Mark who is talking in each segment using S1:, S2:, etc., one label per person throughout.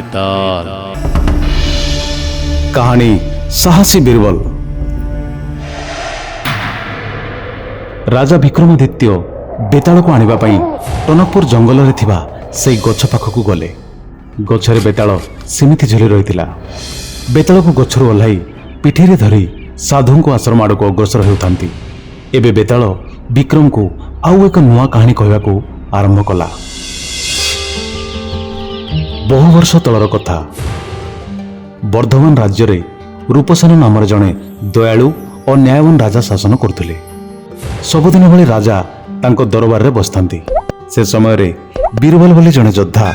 S1: बेताल।
S2: कहानी साहसी बीरबल। राजा विक्रमादित्य बेताल को आनिबा पई टनकपुर जंगल रे थिबा सेई गछ पाखकु गले। गछरे बेताल सेमिति झुली रहितिला। बेताल को गछरु ओल्हाई पिठीरे धरी साधु को आश्रम आड़क अग्रसर हेउथांती। एबे बेताल विक्रम को आउ एक नुआ कहानी कहवाकू आरंभ कला। बहु वर्ष तलर कथा। वर्धमान राज्य रे रूपसेन नामर जड़े दयालु और न्यायवान राजा शासन करथिले। सबुदिन भली राजा तांको दरबार रे बसथांती। से समय रे बीरबल बोली जड़े योद्धा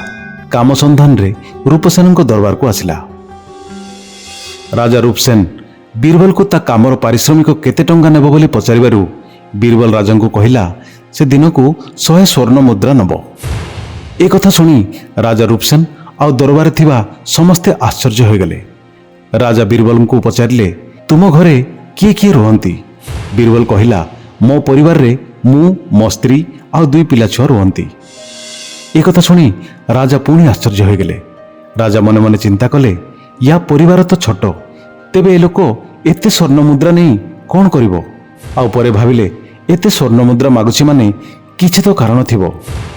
S2: काम संधान रे रूपसेन को दरबार को आसिला। राजा रूपसेन बीरबल को ता कामर पारिश्रमिक केते टंका नेबो बोली पचारिबारु बीरबल राजा को कहिला से दिन को 100 स्वर्ण मुद्रा नब। ए कथा सुनी राजा रूपसेन आ दरबार थिबा समस्ते आश्चर्य हो गले। राजा बीरबल को पचारिले तुम घरे किए किए रुहंती? बीरबल कहिला मो परिवार रे मु मो स्त्री आ 2 पिला छुआ रुहंती। ए कथा सुनी राजा पुणी आश्चर्य हो गले। राजा मने मने चिंता कले या परिवार तो छोट, तेबे ए लोक एते स्वर्ण मुद्रा नहीं कौन करिवो? आ परे भाविले एते स्वर्ण मुद्रा मागुची माने किछि तो कारण थिबो।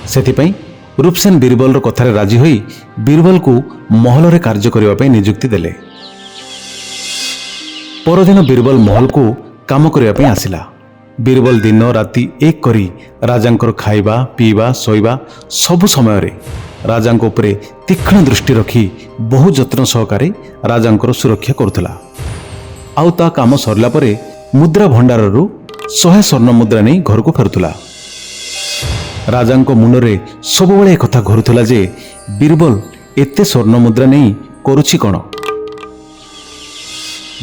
S2: सेथिपई रूपसेन बीरबल कथारे राजी होई बीरबल को महल रे कार्य करिवा पई नियुक्ति देले। परदिन बीरबल महल को काम करिवा पई आसिला। बीरबल दिन राति एक करी राजांकर खाइबा पीवा सोइबा सबु समय रे राजांको उपरे तीक्ष्ण दृष्टि रखी बहु जत्न सहकारे राजांकर सुरक्षा करुथला। आउ ता काम सरला परे मुद्रा भंडाररू 100 स्वर्ण मुद्रा नहीं घर को फेरुथला। राजांको मुंडरे सबुबेले एक कथा घुरुथला जे बीरबल एते स्वर्ण मुद्रा नहीं करुछि कोन?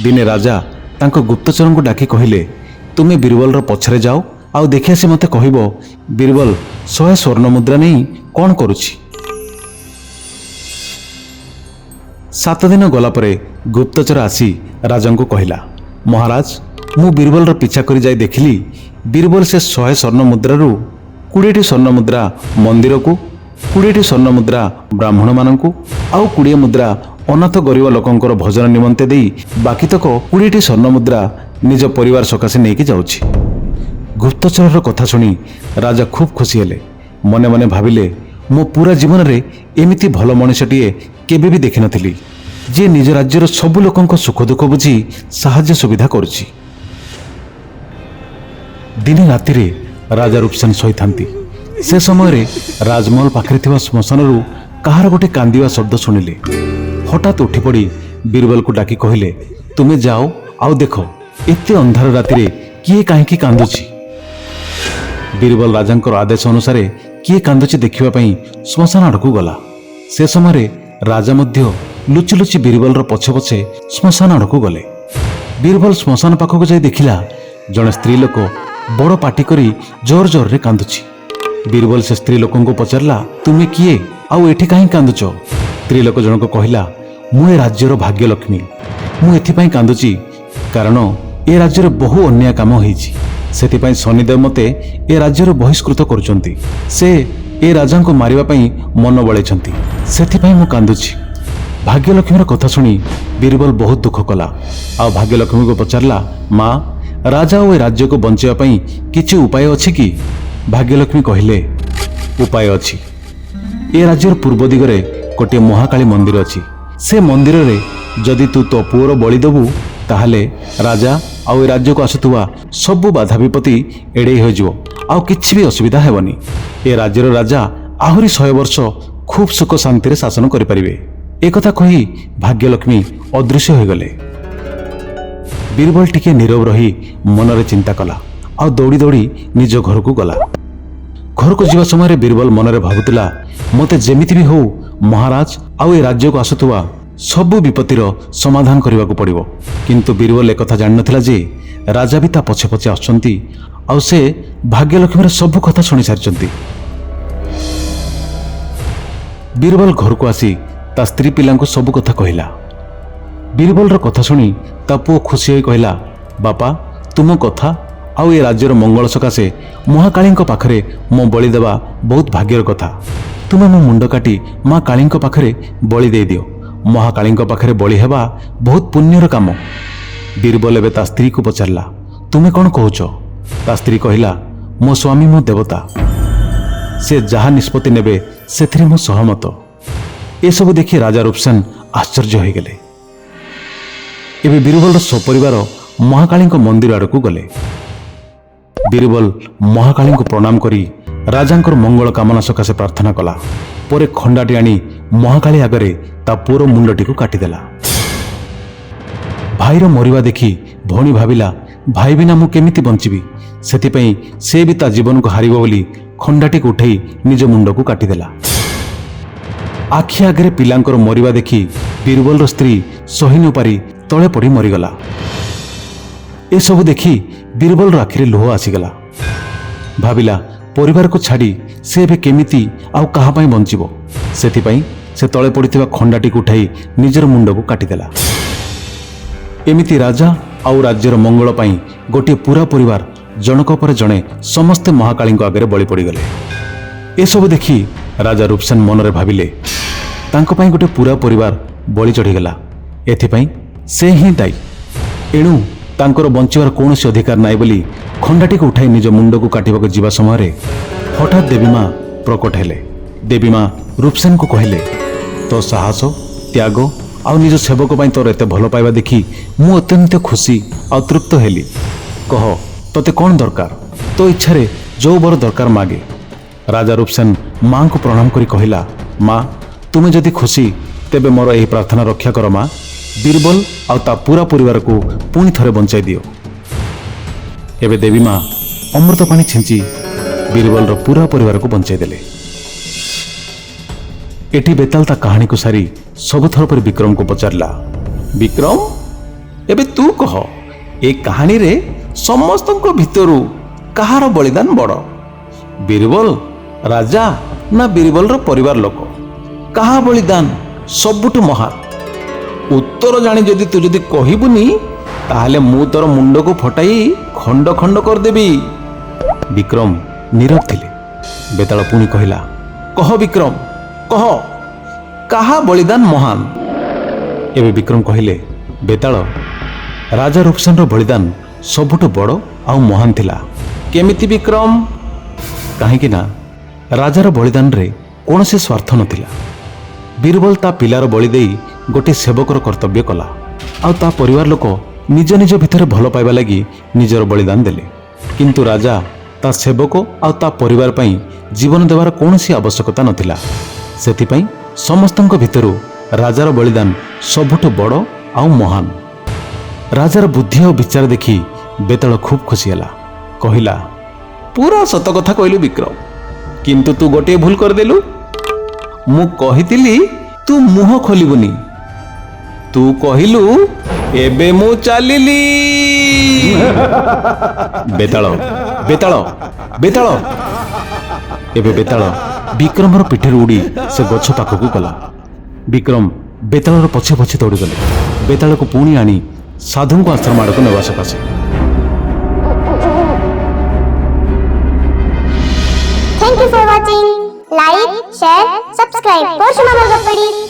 S2: दिने राजा तांको गुप्तचर को डाकी कहिले तुमे बीरबल रो पछरे जाओ आउ देखि आसी मते कहिबो बीरबल 100 स्वर्ण मुद्रा नहीं कोन करुछि। 7 दिन गला परे गुप्तचर आसी राजा को कहिला महाराज मु बीरबल रो पीछा करी जाई देखिली बीरबल से 100 स्वर्ण मुद्रा रु 20 स्वर्ण मुद्रा मंदिर को 20 स्वर्ण मुद्रा ब्राह्मण माननकु आउ 20 मुद्रा अनाथ गरीब लोकंकर भजन निमंते देई बाकी तक 20 स्वर्ण मुद्रा निज परिवार सकाशे नेकी जाउछि। गुप्तचर रो कथा सुनी राजा खूब खुशी हेले। मने मने भाविले मो पूरा जीवन रे एमिति भलो मनुष्यटिए केबे भी देखि नथिली जे निज राज्यर सब लोकंक सुख दुख बुझी साहाय्य सुविधा करुछि। दिने राति रे राजा रूपसेन शोइथांती। से समय रे राजमहल पाखरे थिबा श्मशान रु कहार गोटे कांदिवा शब्द सुनिले। हठात उठी पड़ी बीरबल को डाकी कहिले तुमे जाओ आउ देखो एते अंधार राति रे किए काहेकि कांदुछि। बीरबल राजांकर आदेश अनुसार किए कांदुछि देखिबा पई श्मशान आड़कू गला। से समय रे राजा मध्य लुचि लुचि बीरबल रो पछे पछे श्मशान आड़कू गले। बीरबल श्मशान पाखक जाई देखिला जणे स्त्री लोक बड़ पाटी करी जोर जोर रे कांदुछि। बीरबल से स्त्री लोकन को पचारला तुमे किए आउ एठी काहे कांदुछ? स्त्री लोक जनक कहिला मु ए राज्यर भाग्य लक्ष्मी, मु एथि पई कांदुछि कारण ए राज्यर बहु अन्याय काम होईछि। सेति पई शनिदेव मते ए राज्यर बहिष्कृत करूचंती। से ए राजा को मारिबा पई मन बळेछंती। सेति पई मु कांदुछि। भाग्यलक्ष्मीर कथा सुनी बीरबल बहुत दुख कला। आ भाग्यलक्ष्मी को पचारला माँ राजा और राज्य को बंचाइबा पई किछि उपाय अछि कि? भाग्यलक्ष्मी कहिले उपाय अछि। ए राज्यर पूर्व दिगरे गोटे महाकाली मंदिर अछि। से मंदिर रे जदि तू तो पुअर बलि देबू ताहले राजा आ राज्य को आसुवा सबु बाधा विपत्ति एड़े हो जिवो आ किछि भी असुविधा हेबनी। ए राज्यर राजा आहुरी 100 वर्ष खूब सुख शांति रे शासन करि परिबे। एक कथा कही भाग्यलक्ष्मी अदृश्य हो गले। बीरबल टिके नीरव रही मनरे चिंता कला आ दौड़ी दौड़ी निज घर को गला। घर को जीवा समय बीरबल मनरे भाबुतिला मते जेमिति भी हो महाराज आउ ए राज्य को आसुवा सबु विपत्तिर समाधान करने को पड़िबो। किंतु बीरबल एक कथा जान नथिला जे राजा भी ता पछे पछे आछंती आ से भाग्यलक्ष्मीर सब कथा सुनि सारचंती। बीरबल घर को आसी ता स्त्री पिला को सब कथा कहिला। बीरबल कथा सुनी ता पुओ खुशी होई कहिला बापा तुम कथा आउ ए राज्यर मंगल सकाशे महाकाली पाखरे मो बलि देवा बहुत भाग्यर कथा। ତୁମେ ମୋ ମୁଣ୍ଡ କାଟି ମା କାଳୀଙ୍କ ପାଖରେ ବଳି ଦେଇଦିଅ। ମହାକାଳୀଙ୍କ ପାଖରେ ବଳି ହେବା ବହୁତ ପୁଣ୍ୟର କାମ। ବୀରବଲ ଏବେ ତା ସ୍ତ୍ରୀକୁ ପଚାରିଲା, ତୁମେ କ'ଣ କହୁଛ? ତା ସ୍ତ୍ରୀ କହିଲା, ମୋ ସ୍ୱାମୀ ମୋ ଦେବତା, ସେ ଯାହା ନିଷ୍ପତ୍ତି ନେବେ ସେଥିରେ ମୁଁ ସହମତ। ଏସବୁ ଦେଖି ରାଜା ରୁପସେନ ଆଶ୍ଚର୍ଯ୍ୟ ହୋଇଗଲେ। ଏବେ ବୀରବଲର ସପରିବାର ମହାକାଳୀଙ୍କ ମନ୍ଦିର ଆଡ଼କୁ ଗଲେ। ବୀରବଲ ମହାକାଳୀଙ୍କୁ ପ୍ରଣାମ କରି ରାଜାଙ୍କର ମଙ୍ଗଳ କାମନା ସକାଶେ ପ୍ରାର୍ଥନା କଲା। ପରେ ଖଣ୍ଡାଟି ଆଣି ମହାକାଳୀ ଆଗରେ ତା ପୁଅର ମୁଣ୍ଡଟିକୁ କାଟିଦେଲା। ଭାଇର ମରିବା ଦେଖି ଭଉଣୀ ଭାବିଲା, ଭାଇ ବିନା ମୁଁ କେମିତି ବଞ୍ଚିବି? ସେଥିପାଇଁ ସେ ବି ତା ଜୀବନକୁ ହାରିବ ବୋଲି ଖଣ୍ଡାଟିକୁ ଉଠେଇ ନିଜ ମୁଣ୍ଡକୁ କାଟିଦେଲା। ଆଖି ଆଗରେ ପିଲାଙ୍କର ମରିବା ଦେଖି ବୀରବଲର ସ୍ତ୍ରୀ ସହି ନ ପାରି ତଳେ ପଡ଼ି ମରିଗଲା। ଏସବୁ ଦେଖି ବୀରବଲର ଆଖିରେ ଲୁହ ଆସିଗଲା। ଭାବିଲା, ପରିବାରକୁ ଛାଡ଼ି ସେ ଏବେ କେମିତି ଆଉ କାହା ପାଇଁ ବଞ୍ଚିବ? ସେଥିପାଇଁ ସେ ତଳେ ପଡ଼ିଥିବା ଖଣ୍ଡାଟିକୁ ଉଠାଇ ନିଜର ମୁଣ୍ଡକୁ କାଟିଦେଲା। ଏମିତି ରାଜା ଆଉ ରାଜ୍ୟର ମଙ୍ଗଳ ପାଇଁ ଗୋଟିଏ ପୁରା ପରିବାର ଜଣକ ପରେ ଜଣେ ସମସ୍ତେ ମହାକାଳୀଙ୍କ ଆଗରେ ବଳି ପଡ଼ିଗଲେ। ଏସବୁ ଦେଖି ରାଜା ରୁପସେନ ମନରେ ଭାବିଲେ, ତାଙ୍କ ପାଇଁ ଗୋଟେ ପୁରା ପରିବାର ବଳି ଚଢ଼ିଗଲା, ଏଥିପାଇଁ ସେ ହିଁ ଦାୟୀ। ଏଣୁ ତାଙ୍କର ବଞ୍ଚିବାର କୌଣସି ଅଧିକାର ନାହିଁ ବୋଲି ଖଣ୍ଡାଟିକୁ ଉଠାଇ ନିଜ ମୁଣ୍ଡକୁ କାଟିବାକୁ ଯିବା ସମୟରେ ହଠାତ୍ ଦେବୀମା ପ୍ରକଟ ହେଲେ। ଦେବୀମା ରୁପସେନକୁ କହିଲେ, ତୋ ସାହସ, ତ୍ୟାଗ ଆଉ ନିଜ ସେବକ ପାଇଁ ତୋର ଏତେ ଭଲ ପାଇବା ଦେଖି ମୁଁ ଅତ୍ୟନ୍ତ ଖୁସି ଆଉ ତୃପ୍ତ ହେଲି। କହ, ତୋତେ କ'ଣ ଦରକାର? ତୋ ଇଚ୍ଛାରେ ଯୋଉ ବର ଦରକାର ମାଗେ। ରାଜା ରୁପସେନ ମାଙ୍କୁ ପ୍ରଣାମ କରି କହିଲା, ମା, ତୁମେ ଯଦି ଖୁସି ତେବେ ମୋର ଏହି ପ୍ରାର୍ଥନା ରକ୍ଷା କର ମା। ବୀରବଲ ଆଉ ତା ପୁରା ପରିବାରକୁ ପୁଣି ଥରେ ବଞ୍ଚାଇ ଦିଅ। ଏବେ ଦେବୀ ମା ଅମୃତ ପାଣି ଛିଞ୍ଚି ବୀରବଲର ପୁରା ପରିବାରକୁ ବଞ୍ଚାଇ ଦେଲେ। ଏଠି ବେତାଲ ତା କାହାଣୀକୁ ସାରି ସବୁଥର ପରି ବିକ୍ରମକୁ ପଚାରିଲା, ବିକ୍ରମ, ଏବେ ତୁ କହ, ଏ କାହାଣୀରେ ସମସ୍ତଙ୍କ ଭିତରୁ କାହାର ବଳିଦାନ ବଡ଼? ବୀରବଲ, ରାଜା ନା ବୀରବଲର ପରିବାର ଲୋକ? କାହା ବଳିଦାନ ସବୁଠୁ ମହାନ? ଉତ୍ତର ଜାଣି ତୁ ଯଦି କହିବୁନି ତାହେଲେ ମୁଁ ତୋର ମୁଣ୍ଡକୁ ଫଟାଇ ଖଣ୍ଡ ଖଣ୍ଡ କରିଦେବି। ବିକ୍ରମ ନୀରବ ଥିଲେ। ବେତାଳ ପୁଣି କହିଲା, କହ ବିକ୍ରମ, କହ, କାହା ବଳିଦାନ ମହାନ? ଏବେ ବିକ୍ରମ କହିଲେ, ବେତାଳ, ରାଜା ରୁପସେନର ବଳିଦାନ ସବୁଠୁ ବଡ଼ ଆଉ ମହାନ ଥିଲା। କେମିତି ବିକ୍ରମ? କାହିଁକି ନା ରାଜାର ବଳିଦାନରେ କୌଣସି ସ୍ୱାର୍ଥ ନଥିଲା। ବୀରବଲ ତା ପିଲାର ବଳି ଦେଇ ଗୋଟିଏ ସେବକର କର୍ତ୍ତବ୍ୟ କଲା, ଆଉ ତା ପରିବାର ଲୋକ ନିଜ ନିଜ ଭିତରେ ଭଲ ପାଇବା ଲାଗି ନିଜର ବଳିଦାନ ଦେଲେ। କିନ୍ତୁ ରାଜା ତା ସେବକ ଆଉ ତା ପରିବାର ପାଇଁ ଜୀବନ ଦେବାର କୌଣସି ଆବଶ୍ୟକତା ନଥିଲା। ସେଥିପାଇଁ ସମସ୍ତଙ୍କ ଭିତରୁ ରାଜାର ବଳିଦାନ ସବୁଠୁ ବଡ଼ ଆଉ ମହାନ। ରାଜାର ବୁଦ୍ଧି ଆଉ ବିଚାର ଦେଖି ବେତାଳ ଖୁବ୍ ଖୁସି ହେଲା। କହିଲା, ପୁରା ସତ କଥା କହିଲୁ ବିକ୍ରମ, କିନ୍ତୁ ତୁ ଗୋଟିଏ ଭୁଲ କରିଦେଲୁ। ମୁଁ କହିଥିଲି ତୁ ମୁହଁ ଖୋଲିବୁନି, ତୁ କହିଲୁ ଏବେ ମୁଁ ଚାଲିଲି। ବେତାଳ, ବେତାଳ, ବେତାଳ। ଏବେ ବେତାଳ ବିକ୍ରମର ପିଠରେ ଉଡ଼ି ସେ ଗଛ ପାଖକୁ ଗଲା। ବିକ୍ରମ ବେତାଳର ପଛେ ପଛେ ଦୌଡ଼ିଗଲେ। ବେତାଳକୁ ପୁଣି ଆଣି ସାଧୁଙ୍କ ଆଶ୍ରମ ଆଡ଼କୁ ନେବା ସକାଶେ।
S1: Thank you for watching. Like, share, subscribe. Porshama Margapadi.